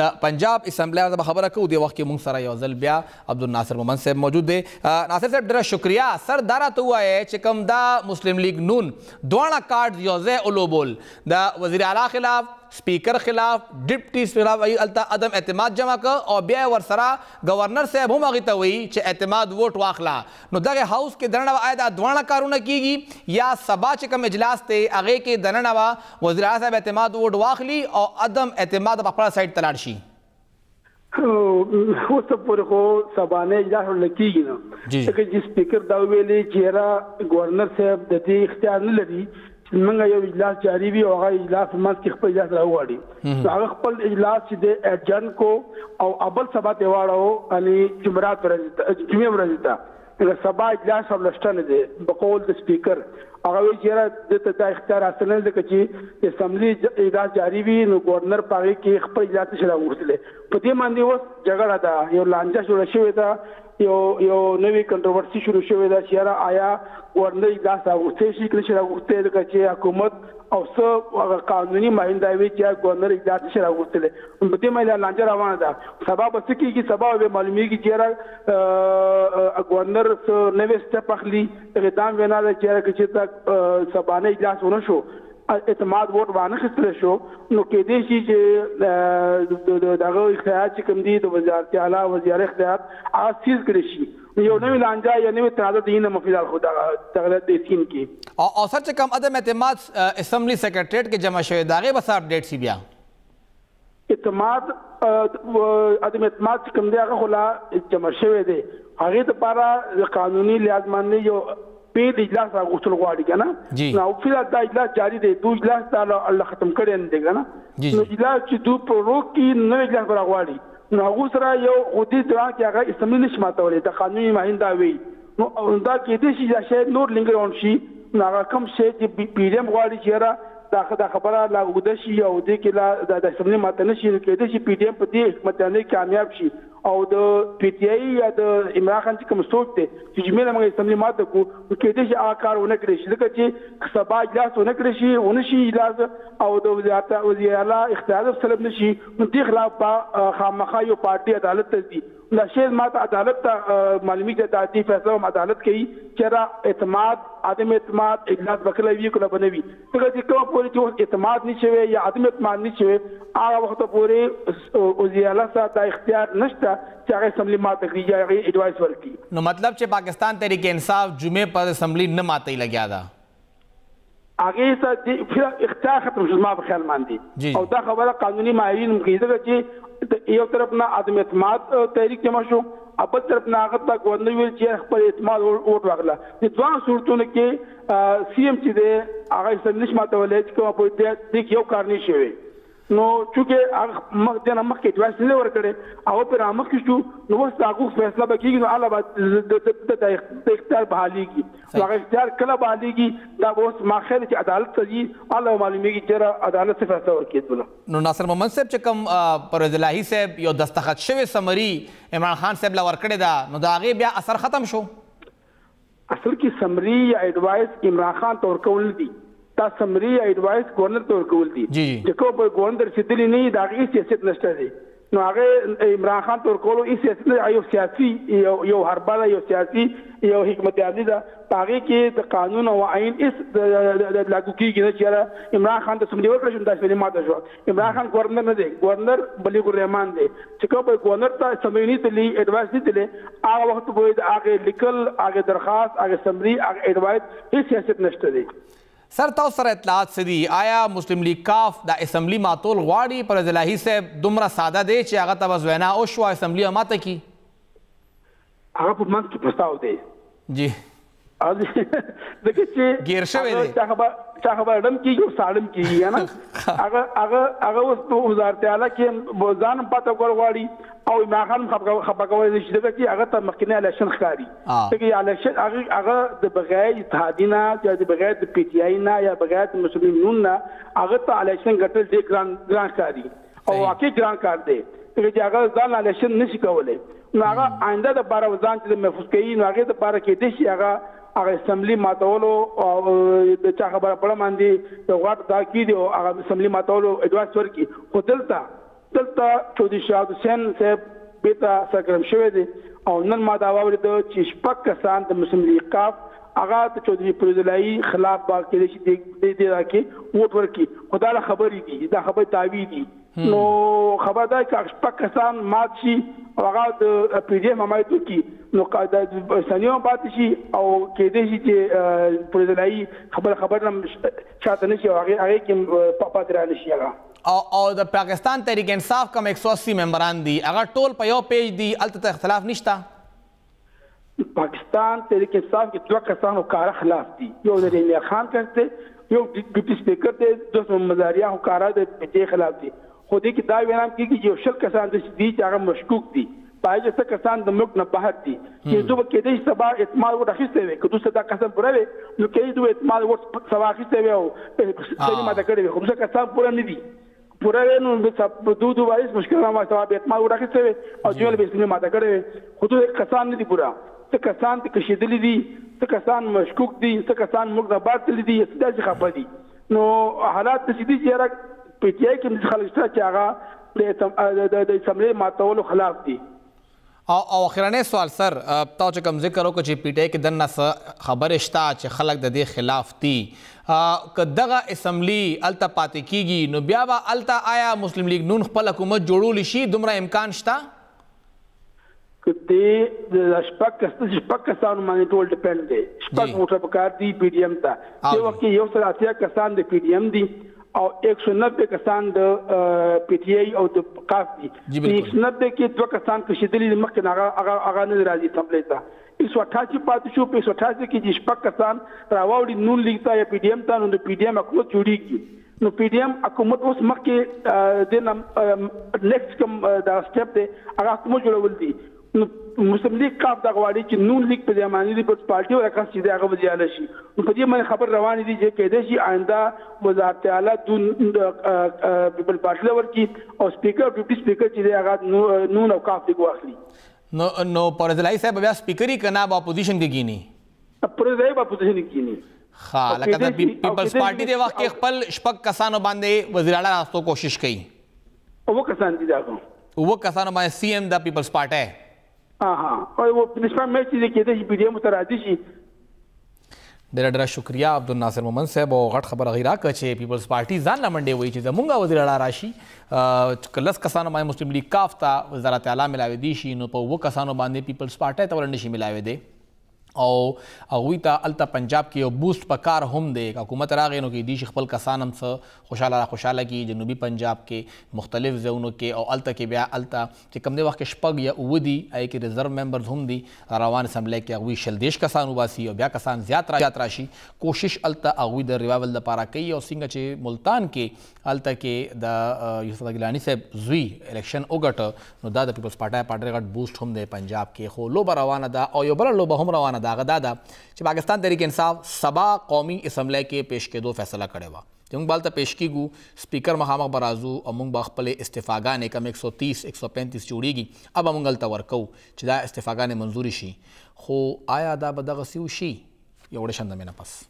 د پنجاب اسمبلی ته خبره کوو د وخت کې مونږ سره یو ځل بیا عبدالناصر مومند صاحب موجود دی ناصر صاحب ډېره شکریه سر دا راته ووایې چې کوم دا مسلم لیگ نون دواړه کارډ یو ځای ولوبول د وزیر اعلی خلاف سپیکر خلاف ډپټي خلاف هلته عدم اعتماد جمع که او بیا ورسره گورنر صاحب هم هغې ته وایي چې اعتماد ووټ واخله نو دغه هاوس کې دننه به آیا دا دواړه کارونه کیږي یا سبا چې کوم اجلاس دی هغې کې دننه به وزیر اعلی صاحب اعتماد ووټ واخلي او عدم اعتماد په خپله سایډ ته لاړ شي اوس پورې خو سبانه اجلاس ورله کېږي نه ځکه چې سپیکر دا ویلي چې یاره گورنر صاحب د دې اختیار نه لري موږ یو اجلاس جاری وي او هغه اجلاس منځ کې خپل اجلاس راوغواړي هغه خپل اجلاس چې دی ایډجن کو او اول سبا ته واړو یعنی جمعې ورځې ته سبا اجلاس هم نشته نه دی بقول د سپیکر هغه وایي چې یاره دلته دا اختیار حاصل نه ځکه چې اسمبلي اجلاس جاري وي نو ګورنر په هغې کې خپل اجلاس نشي راوغوښتلی په دې باندې اوس جګړه ده یو لانجه جوړه شوې ده یو نوې کنټروورسي شروع شوې ده چې یاره آیا ګورنر اجلاس راوغوښتی شي که نشي راوغوښتی ځکه چې حکومت او څه هغه قانوني مهین دا وي چې ګورنر اجلاس نشي راوغوښتلی په دې باندې لانجه روانه ده سبا به څه کېږي سبا به معلومېږي چې یاره ګورنر څه نوې سټپ اخلي هغې دا هم وینا ده چې یاره که چېرته سبانه اجلاس ونه شو اعتماد ووټ وانه اخیستلی شو نو کېدی شي چې د هغه اختیارات چې کوم دي د وزارت اعلی وزیر اختیارات هغه سیز کړی شي یو نوی لانجه یا نوی تنازع دین مفیدال خدا تغلط دیسین کی او سر چې کم عدم اعتماد اسمبلی سیکریټریټ کې جمع شوی داغه بس اپډیټ سی بیا اعتماد عدم اعتماد چې کوم دی هغه خلا جمع شوی دی هغه ته لپاره قانوني لحاظ باندې یو په اجلاس راغوښتل غواړي کنه نو فعلا دا اجلاس جاری دی دوه اجلاس دا الله ختم کړي نه دی کنه نو اجلاس چې دوه پروګ کې نو اجلاس راغواړي نو هغه سره یو غوډي دوران کې هغه اسمبلی نشي ماتولې د قانوني ماهنده وي نو دا کې دې شي چې نور لنګرون شي نو هغه کوم شي چې پیډم غواړي چې را دا خبره لا وګد شي او دې کې لا د اسمبلی ماته نشي کې دې شي پیډم په دې حکومت باندې کامیاب شي او د پی ټی آی یا د عمران خان چې کوم سوچ ته چې جمله موږ اسمبلی ماته کو کې دې شي آکارونه کړی شي ځکه چې سبا اجلاس ونه کړی شي ونشي اجلاس او د وزارت وزیر اعلی اختیار سلب نشي نو دې خلاف خامخا یو پارټي عدالت ته دي لا شی ماته عدالت ته معلومی ته تعدی فیصله عدالت کوي چې را اعتماد عدم اعتماد اجلاس وکړي وی کله بنوي څنګه چې کوم پوری چې اعتماد نشوي یا عدم اعتماد نشوي هغه وخت پورې وزیر اعلی سره اختیار نشته چې هغه اسمبلی ماته کوي یا هغه ایڈوایس ورکړي نو مطلب چې پاکستان تحریک انصاف جمعې پر اسمبلی نه ماتي لګیا دا هغه سره اختیار ختم شو ما په خیال باندې او دا خبره قانوني ماهرین مخیزه چې یو طرف نه عدم اعتماد تحریک جمع شو بل طرف نه هغه تا گورنر ویل چې خپل اعتماد ووټ واغله د دوه صورتونو کې سی ام چې دی هغه سمنش ماته ولې چې کوم په دې یو کار نشي وي نو چې هغه مخدنه مخکې دوه سنې ورکړي او پر امخ شو نو وس هغه فیصله وکړي نو علاوه د اختیار بحاليږي هغه اختیار کله بحاليږي دا اوس ماخله چې عدالت ته دي الله معلومیږي چې عدالت څخه فیصله ورکړي نو ناصر محمد صاحب چې کوم پرویز الهی صاحب یو دستخط شوی سمری عمران خان صاحب لا ورکړی دا نو دا هغه بیا اثر ختم شو اصل کې سمری یا ایڈوایس عمران خان تور کول دي تا سمری ایڈوایس گورنر ته ورکول دي چې کوم گورنر رسیدلی نه دا غي سیاست نشته دي نو هغه عمران خان تور کولو ای سیاست یو سیاسي یو هرباله یو سیاسي یو حکمت عملی ده هغه کې د قانون او آئین اس د لاګو کیږي چې عمران خان ته سمدي ورکړل شو د اسمبلی ماته شو عمران خان گورنر نه دی گورنر بلیغ الرحمن دی چې کوم گورنر ته سمونی ته لی ایڈوایس دي ته هغه وخت به هغه لیکل هغه درخواست هغه سمری هغه ایڈوایس هیڅ سیاست نشته دی سر تاسو سره اطلاعات سدي آیا مسلم لیگ کاف د اسمبلی ماتول غواړي پرویز الهی صاحب دومره ساده دی چې هغه ته وینا او شو اسمبلی ماته کی هغه په منځ کې پرستاو دی جی دغه چې گیر شوی دی چا خبردم کیږي سالم کیږي نه هغه اوس په وزارت اعلی کې بوزان پاتې غواړي او عمران خان خبرګوي چې دغه چې هغه ته مخکنی الیکشن ښکاری چې الیکشن هغه د بغیر اتحادینا یا د بغیر د پی ټی آی نه یا بغیر د مسلمانونو نه هغه ته الیکشن ګټل ډیر ګران ښکاری او واقعي ګران کار دی چې هغه ځان الیکشن نشي کولای نو هغه آینده د بار وزان چې محفوظ کوي نو هغه د بار کې دي چې هغه اسمبلی ماتولو او د چا خبره پړه باندې د غاټ دا کی دی او هغه اسمبلی ماتولو اډوانس ورکی خو دلته چودھری شهاب حسین صاحب بیتا سرګرم شوی دی او نن ما دا واورید چې شپږ کسان د مسلم لیگ کاف هغه د چودھری پرویز الهی خلاف با کې شي دی راکې ووټ ورکی خدای له خبرې دي دا خبر داوی دي نو خبر دا چې شپږ کسان مات شي هغه د پی ډی ایم حمایت وکړي نو د سنیو پاتې شي او کېدای شي چې پرویز الهی خبر هم شاته نشي هغه کې پاتې را نشي هغه او د پاکستان تحریک انصاف کم 180 ممبران دي هغه ټول په یو پیج دي الته اختلاف نشته پاکستان تحریک انصاف کې دوه کسانو کار خلاف دي یو د عمران خان کسته یو ډیپټي سپیکر ته دوه مزاریا او کارا د پټي خلاف دي خو دې کې دا وینم کې یو شل کسان د دي چې هغه مشکوک دي پای چې کسان د ملک نه بهر دي چې دوی کې د سبا اعتماد ورخصته وي کله چې دا کسان پوره وي نو کې دوی اعتماد ور سبا خصته وي او سړي ماته کړی خو څه کسان پوره نه دي پوره نو په دوه وایس مشکل ما سبا اعتماد ورخصته وي او جوړ به سړي ماته کړی خو دوی کسان نه دي پوره څه کسان ته کشیدلی دي څه کسان مشکوک دي څه کسان موږ نه باتل دي څه داسې خبرې دي نو حالات د سیدي چې پی ټی آی کې خلک چې هغه د اسمبلی ماتولو خلاف دي او اخرنه سوال سر تاسو چې کوم ذکر وکړو چې پی ټی آی کې دنه خبره شته چې خلک د دې خلاف دي که دغه اسمبلی الته پاتې کیږي نو بیا به الته آیا مسلم لیگ نون خپل حکومت جوړول شي دومره امکان شته د شپږ کسانو باندې ټول ډیپند دی. شپږ موټر پکار دي پی ډی ایم ته. یو وخت یو سل اتیا کسان د پی ډی ایم دي او 190 کسان د پی ټی آی او د کاف دي. 190 کې 2 کسان کشیدلی مخکې هغه نه راځي اسمبلی ته. 188 پاتې شو. په 188 کې چې شپږ کسان راوړي نون لیگ ته یا پی ډی ایم ته، نو د پی ډی ایم حکومت جوړیږي. نو پی ډی ایم حکومت اوس مخکې د نیکسټ کوم دا سټپ دی هغه حکومت جوړول دي. نو مسلم لیگ کاف د غواړي چې نون لیگ په ځمانه دی په پارټي او راکاس چې هغه وځاله شي. نو په دې باندې خبر روان دي چې کېدې شي آینده وزارت اعلی د پیپل پارټي لور کې او سپیکر ډیپټي سپیکر چې هغه نون او کاف دی واخلي. نو پرزلای صاحب بیا سپیکر یې کنا با اپوزیشن کې کینی پرزلای با اپوزیشن کې کینی. ها لکه د پیپلز پارټي دی وخت کې خپل شپږ کسانو باندې وزیر اعلی راستو کوشش کړي. او کسان دي داغه او کسانو باندې سی ایم د پیپلز پارټي او نسبت مې چې کېدې چې پی ډی ایم مترادی شي. ډېر شکریا عبدالناصر مومن صاحب او غټ خبر غیرا کړ چې پیپلز پارټي ځان لمنډې وایي چې زمونږ وزیر اعلی راشي کلس کسانو باندې مسلم لیگ کاف ته وزارت اعلی ملاوي دي شي، نو په و کسانو باندې پیپلز پارټي ته ولنډ شي ملاوي دي او هغوی ته هلته پنجاب کې یو بوسټ په کار هم دی. حکومت راغی نو کې دی خپل کسان هم څه خوشحاله کی جنوبي پنجاب کې مختلف ځایونو کې او هلته کې بیا هلته چې کوم دی وخت کې شپږ یا اووه دي هغې کې ریزرو ممبرز هم دي روان اسمبلی کې هغوی 40 کسان وباسي او بیا کسان زیات راشي. کوشش هلته هغوی د ریوایول دپاره کوي او څنګه چې ملتان کې هلته کې د یوسف ګیلاني صاحب زوی الیکشن وګټه نو دا د پیپلز پارټي ډېر غټ بوسټ هم دی پنجاب کې. خو لوبه روانه ده او یو بله لوبه هم روانه دا غدا ده چې پاکستان تحریک انصاف سبا قومي اسمبلی کې پیش کېدو فیصله کړې وه چې موږ به هلته پیش کېږو. سپیکر مخامخ به راځو او موږ به خپلې استعفاګانې کم 130 135 جوړېږي اب به موږ هلته ورکوو چې دا استعفاګانې منظورې شي. خو آیا دا به دغسې وشي؟ یو وړه شندمې نه پس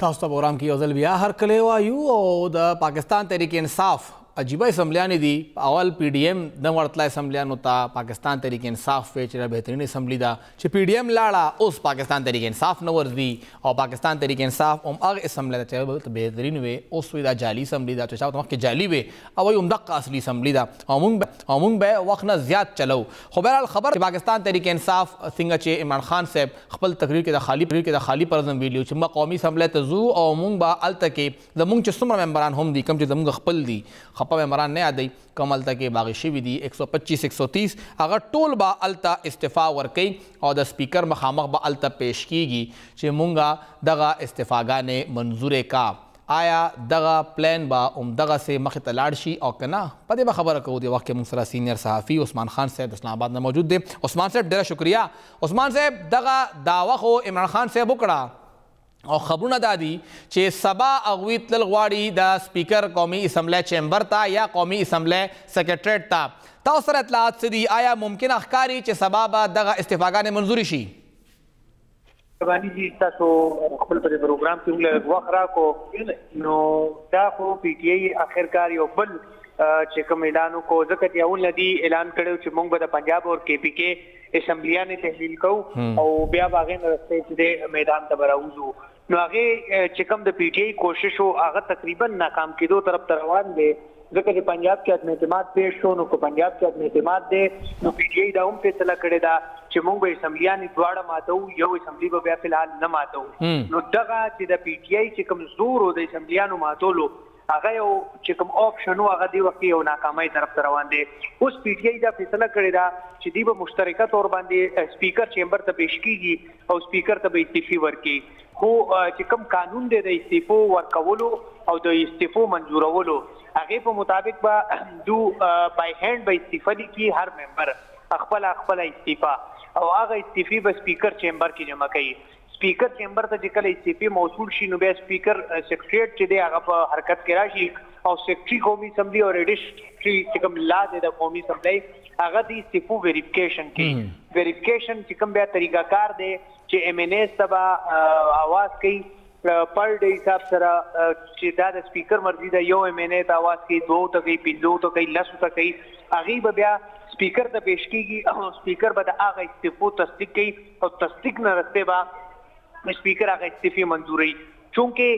تاسو ته پروګرام کې یو ځل بیا هرکلی وایو او د پاکستان تحریک انصاف عجیبه اسمبلیانې دي. اول پی ډی ایم نه ورتله اسمبلیانو ته، پاکستان تحریک انصاف وی چې بهترین اسمبلی ده چې پی ډی ایم لاړه اوس پاکستان تحریک انصاف نه ورځي او پاکستان تحریک انصاف هم هغه اسمبلی ده چې بهترین وي اوس وی دا جعلي اسمبلی ده چې چا ورته مخکې جعلي وي او وایي همدغه اصلي اسمبلی ده او موږ به وخت نه زیات چلو. خو بهرحال خبر چې پاکستان تحریک انصاف څنګه چې عمران خان صاحب خپل تقریر کې د خالی پرزم ویلي چې موږ قومي اسمبلی ته ځو او موږ به هلته کې زموږ چې څومره ممبران هم دي کوم چې زموږ خپل دي خپه ممبران نه یادوي کوم هلته کې باغی شوي دي 125 130 هغه ټول به هلته استعفا ورکوي او د سپیکر مخامخ به هلته پیش کیږي چې مونږه دغه استعفاګانې منظورې کا. آیا دغه پلان به همدغسې مخې ته لاړ شي او که نه؟ په دې به خبره کوو. د وخت کې موږ سره سینیر صحافي عثمان خان صاحب د اسلام آباد نه موجود دی. عثمان صاحب ډېره شکریا. عثمان صاحب دغه دعوه خو عمران خان صاحب وکړه او خبرونه دا دي چې سبا هغوی تلل غواړي د سپیکر قومي اسمبلی چیمبر ته یا قومي اسمبلی سیکرټریټ ته. تاسو سره اطلاعات څه دي؟ آیا ممکنه ښکاري چې سبا به دغه استعفاګانې منظورې شي؟ باندې چې تاسو خپل په پروګرام کې موږ وخت راکو نو دا خو پی ټی آی اخرکار یو بل چې کوم اعلان کو ځکه چې اول ندی اعلان کړو چې موږ به د پنجاب او کے پی کې اسمبلیانې تحلیل کوو او بیا باغې نه رسته چې میدان ته راوځو. نو هغه چې کوم د پی ټی آی کوشش او هغه تقریبا ناکام کېدو طرف ته روان دی ځکه چې پنجاب کې عدم اعتماد پیښ شو. نو کو پنجاب کې عدم اعتماد دی نو پی ټی آی دا هم فیصله کړې ده چې موږ به اسمبلیانې دواړه ماتو، یو اسمبلی به بیا فلحال نه ماتو. نو دغه چې د پی ټی آی چې کوم زور د اسمبلیانو ماتولو هغه یو چې کوم آپشن و هغه دی وخت یو ناکامۍ طرف ته روان دی. اوس پی ټی آی دا فیصله کړې ده چې دی به مشترکه طور باندې سپیکر چیمبر ته پیش کیږي او سپیکر ته به استعفی ورکړي. خو چې کوم قانون دی د استعفو ورکولو او د استعفو منظورولو هغه په مطابق به دو بای هند به استعفا دي کی هر ممبر خپل استعفا او هغه استعفی به سپیکر چیمبر کې جمع کوي. سپیکر چیمبر ته چې کله استعفی موصول شي نو بیا سپیکر سیکریټریټ چې دی هغه په حرکت کې راشي او سیکرټری قومي اسمبلی او ریډیشنری چې کوم لا دی د قومي اسمبلی هغه د استعفو ویریفیکیشن کې ویریفیکیشن چې کوم بیا طریقه کار دی چې ایم ان ایس تبا आवाज کوي پر ډے حساب سره چې دا د سپیکر مرضی دا یو MNA ته आवाज کوي 2 ته کوي 5 ته کوي 10 ته کوي هغه به بیا سپیکر ته پیش کیږي او سپیکر به د هغه استعفو تصدیق کوي او تصدیق نه رسته به سپیکر هغه استعفی منزوري چونکه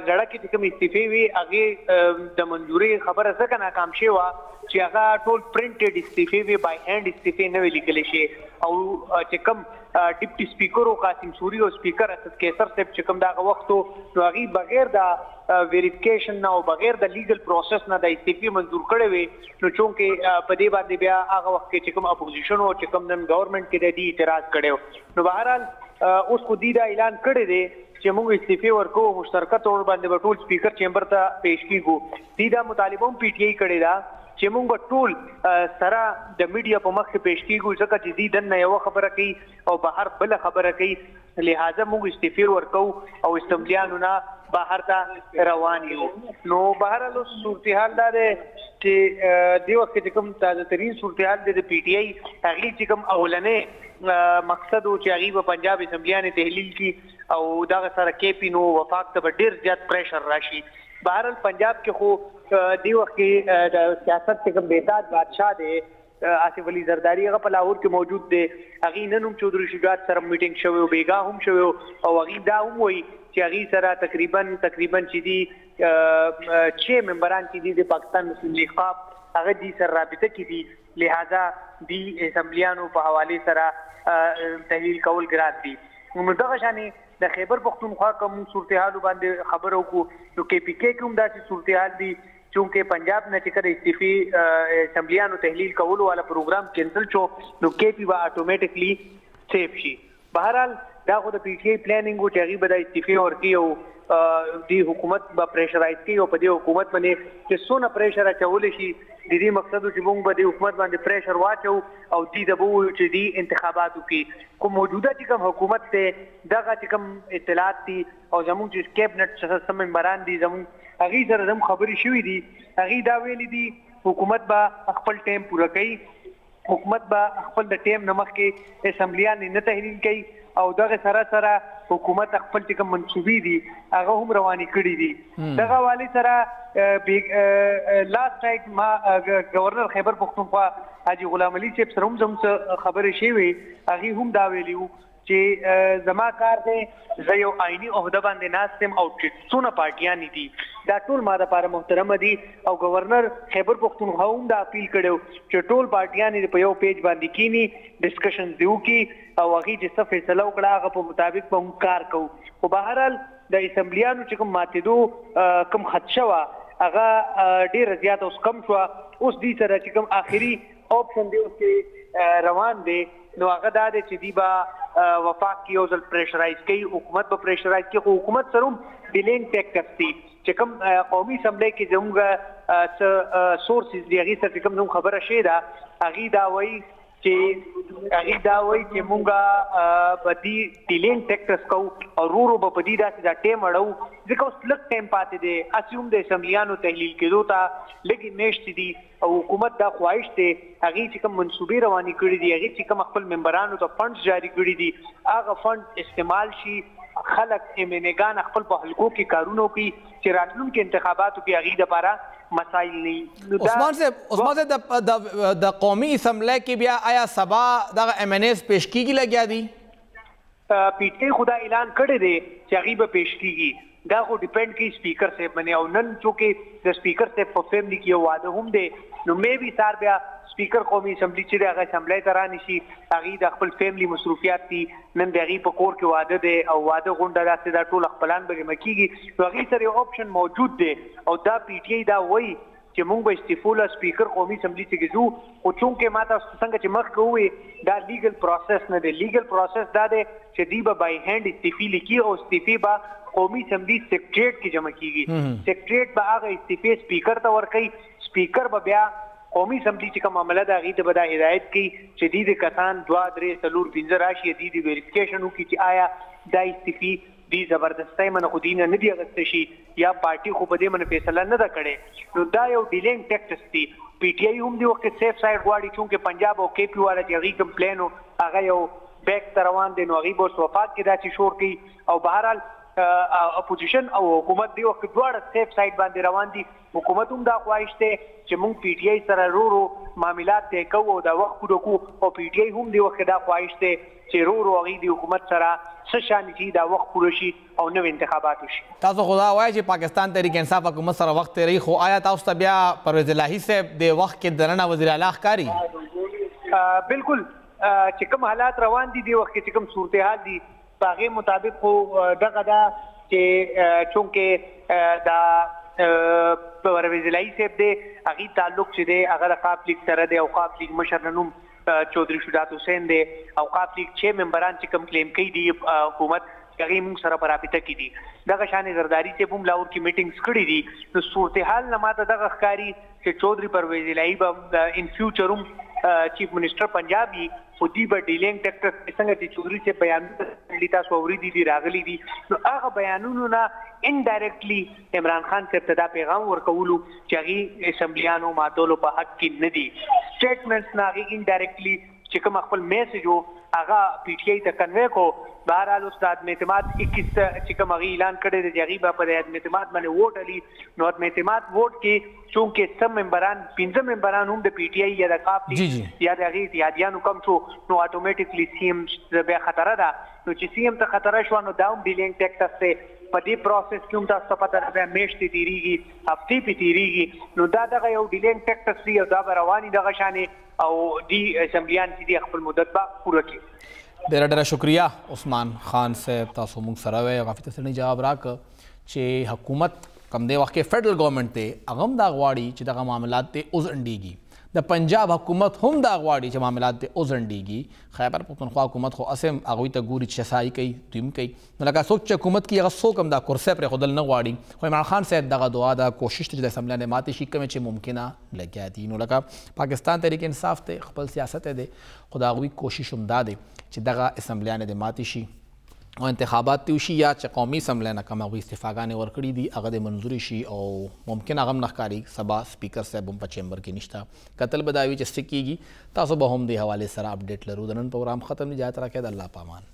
زړه کې کوم استعفی وي هغه د منزوري خبره څنګه ناکام شي وا چې هغه ټول پرینټډ استعفی وي بای هاند استعفی نه لیکل شي او چې کوم ډیپټي سپیکر او قاسم سوري او سپیکر اسد کیسر صاحب چې کوم دا وخت نو هغه بغیر دا ویریفیکیشن نه او بغیر د لیګل پروسس نه د استعفی منزور کړي وي نو چونکه په دې باندې بیا هغه وخت کې چې کوم اپوزیشن او چې کوم نن گورنمنت کې د دې اعتراض کړي نو بهرحال اوس خو دې دا اعلان کړی دی چې موږ استعفی ورکو مشترکه تور باندې ټول سپیکر چیمبر ته پیش کیږو دې دا مطالبه هم PTI کړی دا چې موږ ټول سره د میډیا په مخ کې پیش کیږو ځکه چې دې دنه یو خبره کوي او بهر بل خبره کوي لہذا موږ استعفی ورکو او استملیانو نه بهر ته روان یو نو بهر له صورتحال دا ده چې دی وخت چې کوم تازه ترین صورتحال د PTI هغه چې کوم اولنې مقصد او چې هغه په پنجاب اسمبلیانه تحلیل کی او دا سره KP نو وفاق ته ډیر زیات پریشر راشي بهرحال پنجاب کې خو دی وخت کې د سیاست کې کوم بیداد بادشاہ دی آصف علي زرداری هغه په لاهور کې موجود دی هغه نن هم چودري شجاعت سره میټینګ شوی او بیګا هم شوی او هغه دا هم وایي چې هغه سره تقریبا چې دي 6 ممبران چې دي د پاکستان مسلم لیگ هغه دي سره رابطه کې دي لہذا دی اسمبلیانو په حواله سره تحلیل کول ګران دي نو دغه شانې د خیبر پختونخوا کوم صورتحال باندې خبرو کو نو KPK کوم داسې صورتحال دي چونکه پنجاب نه چې کړه استعفی اسمبلیانو تحلیل کولو والا پروګرام کینسل شو نو KP با اتوماتیکلی سیف شي بهرحال دا خو د PTI پلانینګ او چې غي بده استعفی ورکی او دی حکومت با پریشرایز کی او په دې حکومت باندې چې څونه پریشر اچول شي د دې مقصد چې موږ به د حکومت باندې پریشر واچو او دې د بو چې دی انتخاباتو کې کوم موجوده چې کوم حکومت ته دغه چې کوم اطلاعات دي او زموږ چې کیبنټ سم ممبران دي زموږ هغه سره زموږ خبري شوې دي هغه دا ویلي دي حکومت به خپل ټیم پوره کوي حکومت به خپل د ټیم نمخ کې اسمبلیان نه تحلیل کوي او دغه سره حکومت خپل چې کوم منسوبي دي هغه هم رواني کړی دي دغه والی سره لاست نایټ ما گورنر خیبر پختونخوا حاجی غلام علي صاحب سره هم خبرې شوې هغه هم دا ویلیو چې زما کار دی زه یو آئینی عہده باندې ناستم او چې څونه پارټیان دي دا ټول ما لپاره محترم دي او گورنر خیبر پختونخوا هم دا اپیل کړو چې ټول پارټیان په یو پیج باندې کینی ډسکشن دیو کی او هغه چې څه فیصله وکړه هغه په مطابق به کار کوو او بهرحال د اسمبلیانو چې کوم ماتېدو کوم خدشه وا هغه ډیر زیات اوس کم شو اوس دې سره چې کوم آخري آپشن دی اوس کې روان دی نو هغه دا دی چې دی با وفاق کې یو ځل پریشرایز کوي حکومت به پریشرایز کوي خو حکومت سره ډیلینګ ټیکټس دي چې کوم قومي اسمبلی کې زموږ سورسز دی هغه څه کوم خبره شي دا هغه دا وایي چې مونږه په دې ډیلینګ ټیکټس کو او رورو په دې داسې دا ټیم اړو ځکه اوس لږ ټیم پاتې دی اسیوم د اسمبلیانو تحلیل کېدو ته لږ میاشتې دي او حکومت دا خواهش دی هغه چې کوم منسوبې رواني کړي دي هغه چې کوم خپل ممبرانو ته فنډز جاری کړي دي هغه فنډ استعمال شي خلک MNA خپل په حلقو کې کارونه کوي چې راتلونکي انتخاباتو کې هغه لپاره مسائل نه عثمان صاحب د قومي اسمبلی کې بیا آیا سبا د MNAs پیش کیږي لګیا دي PTI خدا اعلان کړی دی چې هغه به پیش کیږي دا خو ډیپند کوي سپیکر صاحب باندې او نن چې د سپیکر صاحب په فیملی کې یو واده هم دی نو مې به سار بیا سپیکر قومي اسمبلی چې هغه اسمبلی ته راني شي هغه د خپل فیملی مصروفیات دي نن د هغه په کور کې واده دی او واده غونډه راځي دا ټول خپلان به مکیږي نو هغه سره یو آپشن موجود دی او دا PTI دا وایي چې موږ به استعفا سپیکر قومي اسمبلی ته ګزو او چونکه ماته څنګه چې مخ کوی دا لیګل پروسس نه دی لیګل پروسس دا دی چې دی به بای هاند استعفی لیکي او استعفی به قومي اسمبلی سیکریټریټ کې جمع کیږي سیکریټریټ به هغه استعفی سپیکر ته ورکړي سپیکر به بیا قومي اسمبلی چې کوم معاملې دا غي ته به دا هدایت کوي چې دې کسان 2 3 4 5 راشي دې ویریفیکیشن وکړي چې آیا دا استعفی دی زبردستۍ من خو دینه نه دی غوښته شي یا پارټي خو په دې من فیصله نه ده کړې نو دا یو ډیلینګ ټیکټس دی PTI هم دی وخت سیف سایډ غواړي چې پنجاب او KP والا چې هغه کمپلین او هغه یو بیک روان دي نو هغه بوس وفات کې دا چې شور کوي او بهرحال اپوزیشن او حکومت دی وخت دواړه سیف سایډ باندې روان دي. حکومت هم دا خواهش ته چې موږ پی ټی آی سره رو معاملات ته کوو او دا وخت پوره کو او پی ټی آی هم دی وخت دا خواهش ته چې رو غي دی حکومت سره څه شان چې دا وخت پوره شي او نو انتخابات شي. تاسو خدا وایي چې پاکستان تحریک انصاف حکومت سره وخت تیری خو آیا تاسو ته بیا پرویز الهی صاحب د وخت کې دننه وزیر اعلی ښکاری؟ بالکل چې کوم حالات روان دي د وخت چې کوم صورتحال دي هغه مطابق خو دغه دا چې چونکه دا پرویز الهی صاحب دی هغه تعلق چې دی هغه د اوقاف لیگ سره دی. اوقاف لیگ مشر نوم چودھری شجاعت حسین دی. اوقاف لیگ 6 ممبران چې کوم کلیم کوي دی حکومت هغه موږ سره په رابطه کې دي. دغه شان زرداری چې هم لاهور کې میټینګز کړي دي. نو صورتحال نه ماته دغه ښکاری چې چودھری پرویز الهی به ان فیوچر هم چیف منسٹر پنجابی خودی به ډیلینګ ټیکټر څنګه چې چودھری چې بیان لیتا سووري دي راغلي دي نو هغه بیانونو نه انډایرکټلی عمران خان ته ابتدا پیغام ورکولو چې هغه اسمبلیانو ماتولو په حق کې نه دي. سټیټمنټس نه هغه انډایرکټلی چې کوم خپل میسج هغه پی ټی آی ته کنوے کو. بهرحال استاد اعتماد 21 چې کوم اعلان کړی دی هغه به په اعتماد باندې ووټ علي. نو اعتماد ووټ کې چونکه سم ممبران 15 ممبران هم د پی ټی آی یا د کاپ یا د هغه اتحادیانو کم شو نو اتوماتیکلی سی ام به خطر ده. نو چې سی ام ته خطر شو نو داون ډیلینګ ټیکټس ته په دې پروسس کې هم تاسو پته ده میاشتې تیریږي هفتې په تیریږي. نو دا دغه یو ډیلینګ ټیکټس دی او دا رواني دغه شانې او دی اسمبلیان چې دی خپل مدت با پوره کړي. ډېره شکریہ عثمان خان صاحب تاسو موږ سره وی غافي تسنی جواب راک چې حکومت کم دی وخت کې فیډرل گورنمنت ته اغم دا غواړي چې دغه معاملات ته اوزنډيږي. د پنجاب حکومت هم دا غواړي چې معاملات ته اوزنډيږي. خیبر پختونخوا حکومت خو اسم هغوی ته ګوري چې سای کوي دویم کوي. نو لکه څوک چې حکومت کې هغه څوک هم دا کرسۍ پرې ښودل نه غواړي. خو عمران خان صاحب دغه دعا دا کوشش چې د اسمبلی نه ماتې شي کومې چې ممکنه لګیا دي. نو لکه پاکستان تحریک انصاف ته خپل سیاست دی خو د هغوی کوشش هم دا دی چې دغه اسمبلیانې د ماتې شي او انتخابات تی وشي یا چې قومي اسمبلی نه کوم هغوی استعفاګانې ورکړي دي هغه د منظوري شي او ممکن هغه هم نه ښکاري سبا سپیکر صاحب هم په چیمبر کې نشته. کتل به دا وي چې څه کېږي. تاسو به هم دې حوالې سره اپډیټ لرو. د نن پروګرام ختم دی. اجازت راکړئ. د الله پامان.